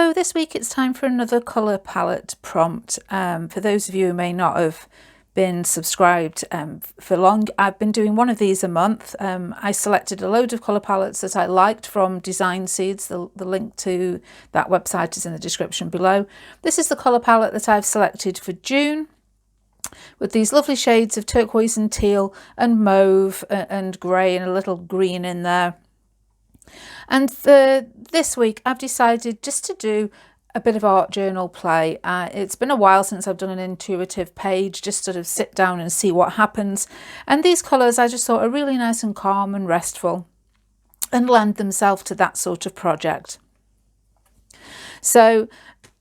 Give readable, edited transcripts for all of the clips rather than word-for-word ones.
So this week it's time for another colour palette prompt. For those of you who may not have been subscribed for long, I've been doing one of these a month. I selected a load of colour palettes that I liked from Design Seeds. The link to that website is in the description below. This is the colour palette that I've selected for June, with these lovely shades of turquoise and teal and mauve and grey and a little green in there. And for this week I've decided just to do a bit of art journal play. It's been a while since I've done an intuitive page, just sort of sit down and see what happens. And these colours I just thought are really nice and calm and restful and lend themselves to that sort of project. So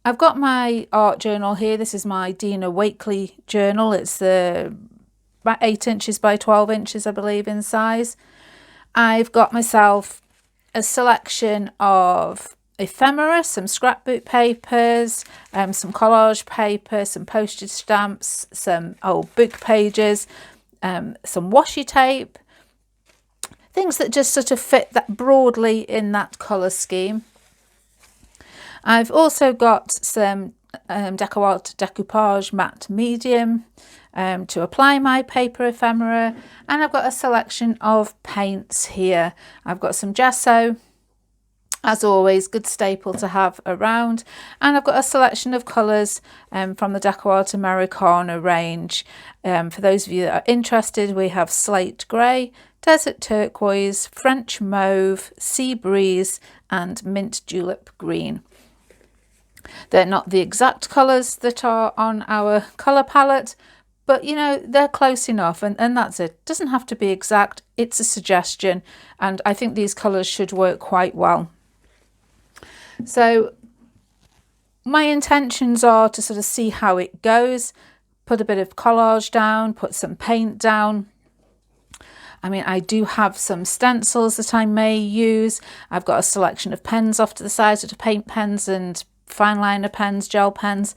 I've got my art journal here. This is my Dina Wakley journal. It's about 8 inches by 12 inches, I believe, in size. I've got myself a selection of ephemera, some scrapbook papers, some collage paper, some postage stamps, some old book pages, some washi tape, things that just sort of fit that broadly in that colour scheme. I've also got some decoupage matte medium to apply my paper ephemera, and I've got a selection of paints here. I've got some gesso, as always, good staple to have around, and I've got a selection of colours from the Decoart Americana range. For those of you that are interested, we have slate grey, desert turquoise, French mauve, sea breeze and mint julep green. They're not the exact colours that are on our colour palette, but you know, they're close enough, and that's it. It doesn't have to be exact, it's a suggestion, and I think these colours should work quite well. So my intentions are to sort of see how it goes, put a bit of collage down, put some paint down. I mean, I do have some stencils that I may use. I've got a selection of pens off to the side, sort of paint pens and fine liner pens, gel pens.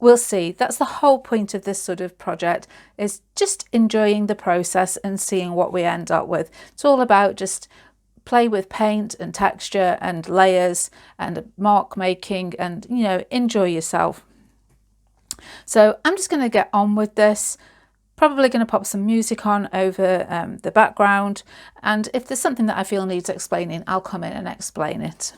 We'll see. That's the whole point of this sort of project, is just enjoying the process and seeing what we end up with. It's all about just play with paint and texture and layers and mark making, and you know, enjoy yourself. So I'm just going to get on with this. Probably going to pop some music on over the background, and if there's something that I feel needs explaining, I'll come in and explain it.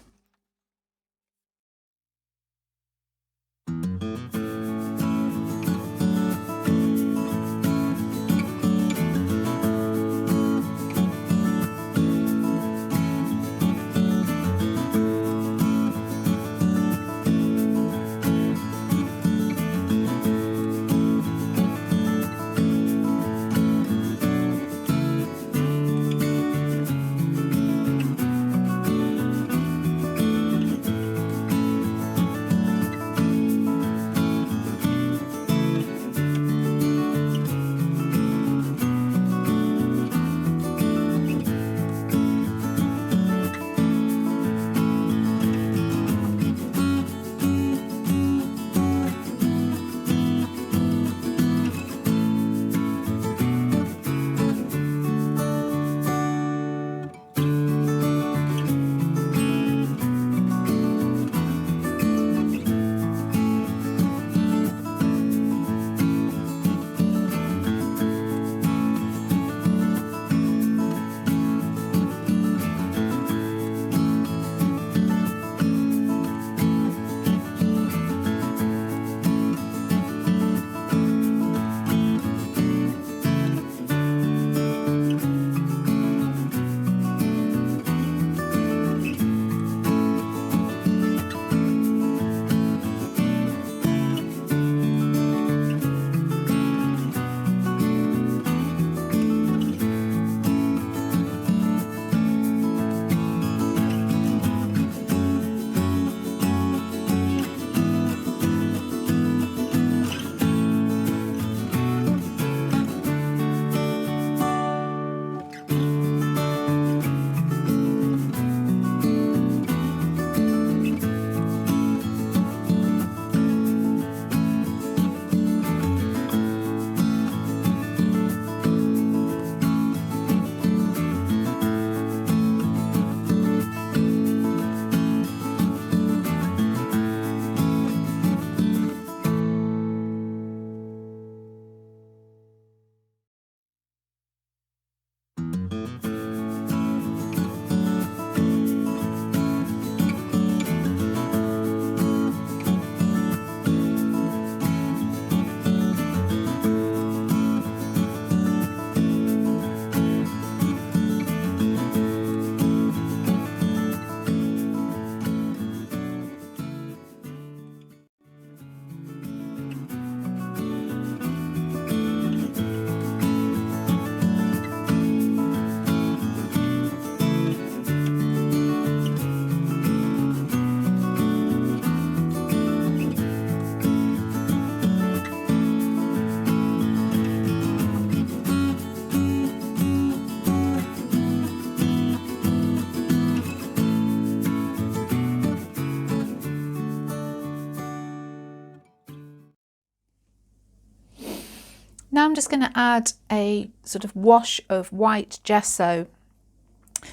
Now I'm just going to add a sort of wash of white gesso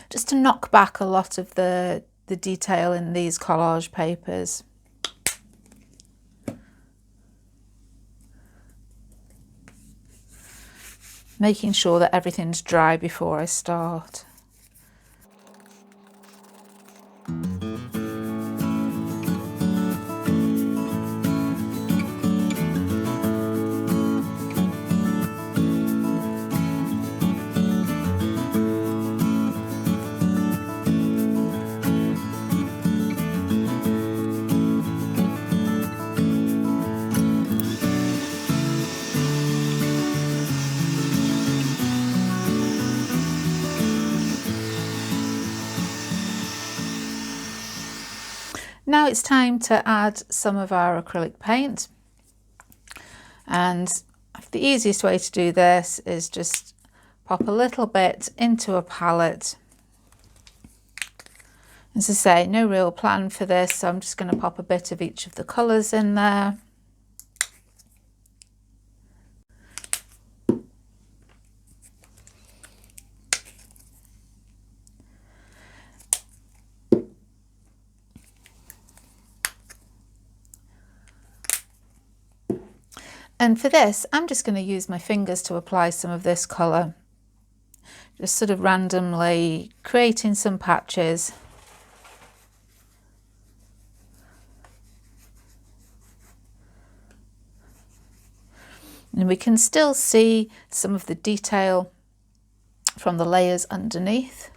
just to knock back a lot of the detail in these collage papers. Making sure that everything's dry before I start. Now it's time to add some of our acrylic paint, and the easiest way to do this is just pop a little bit into a palette. As I say, no real plan for this, so I'm just going to pop a bit of each of the colours in there. And for this, I'm just going to use my fingers to apply some of this colour. Just sort of randomly creating some patches. And we can still see some of the detail from the layers underneath.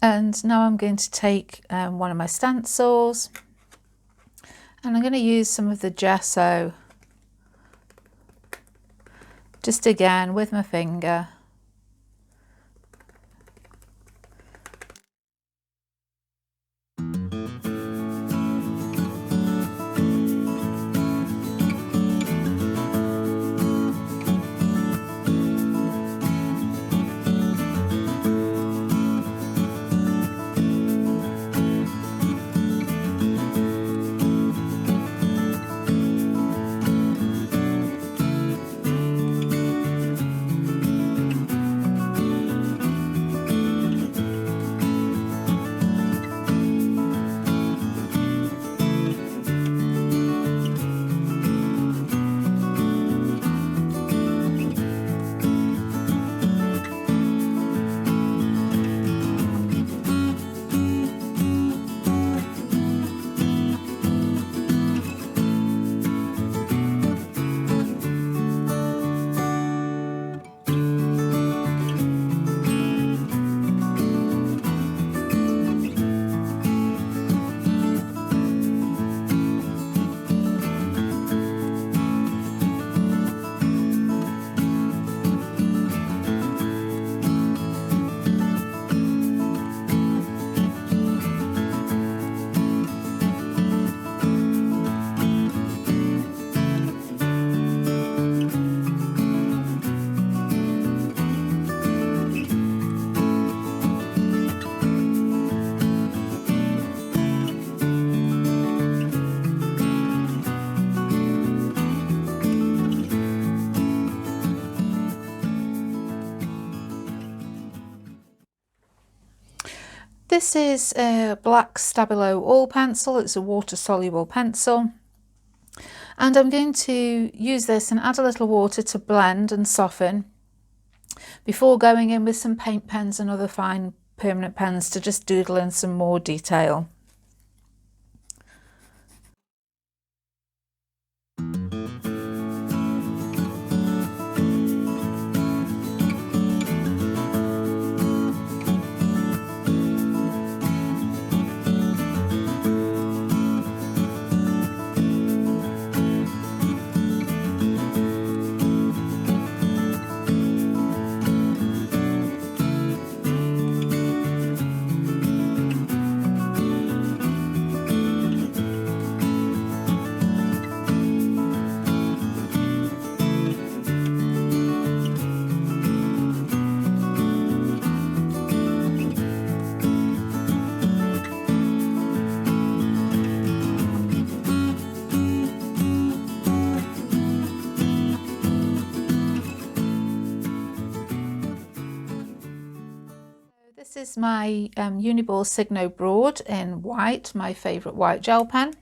And now I'm going to take one of my stencils, and I'm going to use some of the gesso, just again with my finger. This is a black Stabilo oil pencil. It's a water-soluble pencil. And I'm going to use this and add a little water to blend and soften. before going in with some paint pens and other fine permanent pens to just doodle in some more detail. This is my Uniball Signo Broad in white, my favourite white gel pen.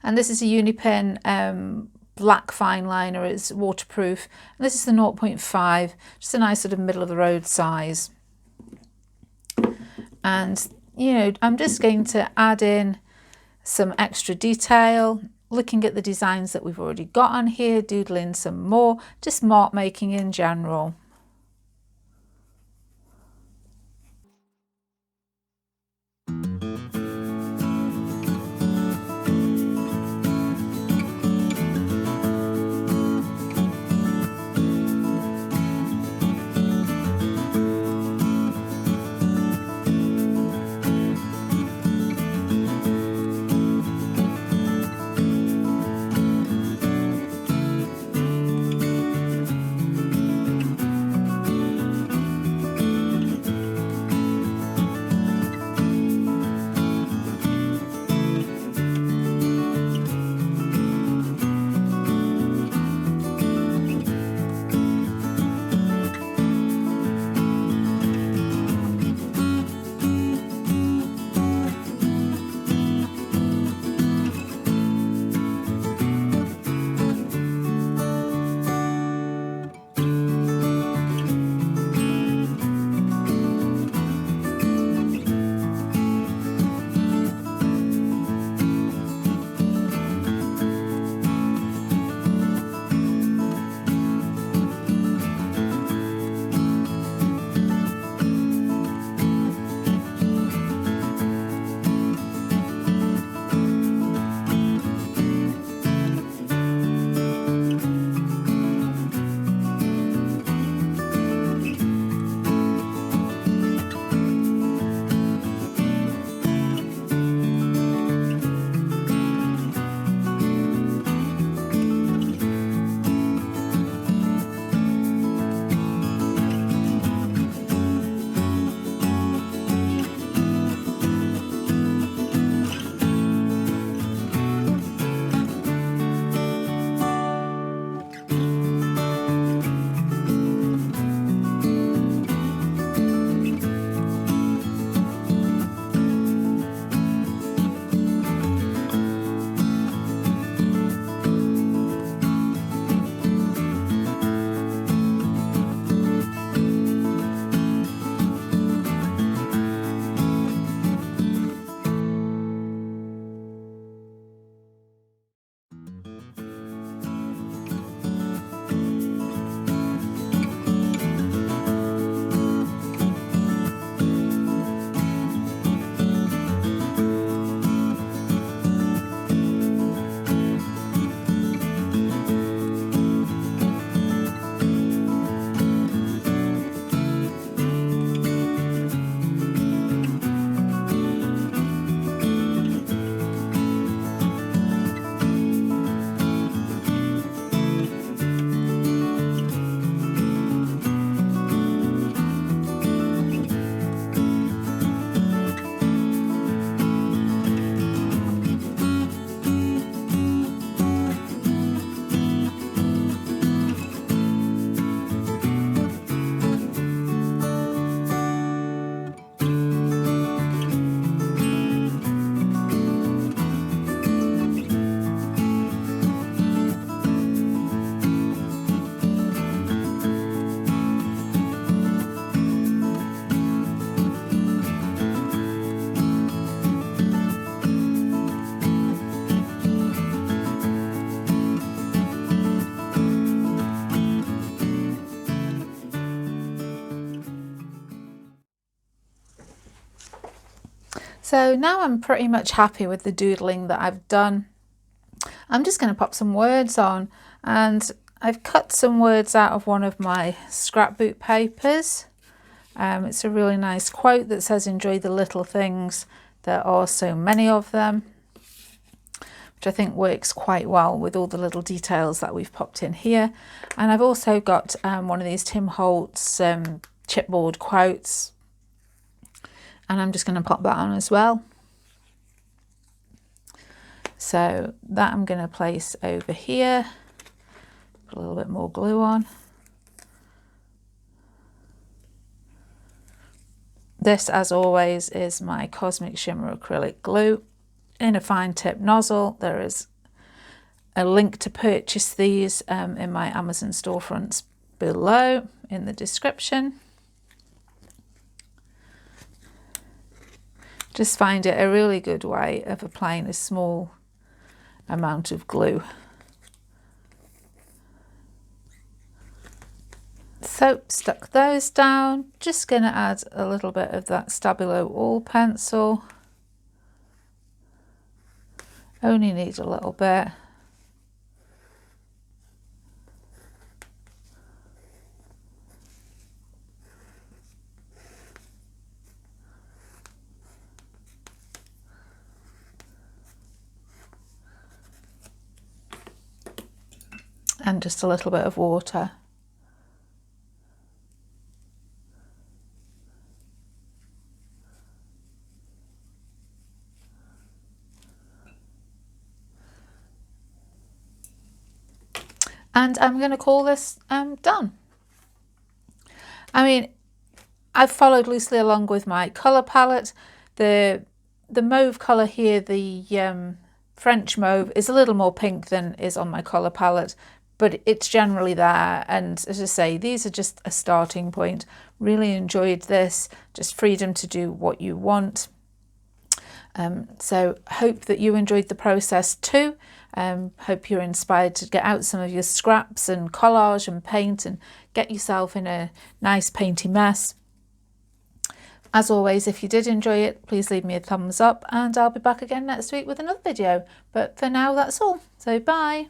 And this is a Unipen black fine liner, it's waterproof. And this is the 0.5, just a nice sort of middle of the road size. And, you know, I'm just going to add in some extra detail, looking at the designs that we've already got on here, doodling some more, just mark making in general. So now I'm pretty much happy with the doodling that I've done. I'm just going to pop some words on, and I've cut some words out of one of my scrapbook papers. It's a really nice quote that says, "Enjoy the little things, there are so many of them," which I think works quite well with all the little details that we've popped in here. And I've also got one of these Tim Holtz chipboard quotes, and I'm just going to pop that on as well. So that I'm going to place over here, put a little bit more glue on. This, as always, is my Cosmic Shimmer acrylic glue in a fine tip nozzle. There is a link to purchase these in my Amazon storefronts below in the description. Just find it a really good way of applying a small amount of glue. So stuck those down, just going to add a little bit of that Stabilo All pencil. Only need a little bit. And just a little bit of water. And I'm going to call this done. I mean, I've followed loosely along with my colour palette. The mauve colour here, the French mauve, is a little more pink than is on my colour palette, but it's generally there. And as I say, these are just a starting point. Really enjoyed this, just freedom to do what you want. So hope that you enjoyed the process too. Hope you're inspired to get out some of your scraps and collage and paint and get yourself in a nice painty mess. As always, if you did enjoy it, please leave me a thumbs up, and I'll be back again next week with another video. But for now, that's all. So bye.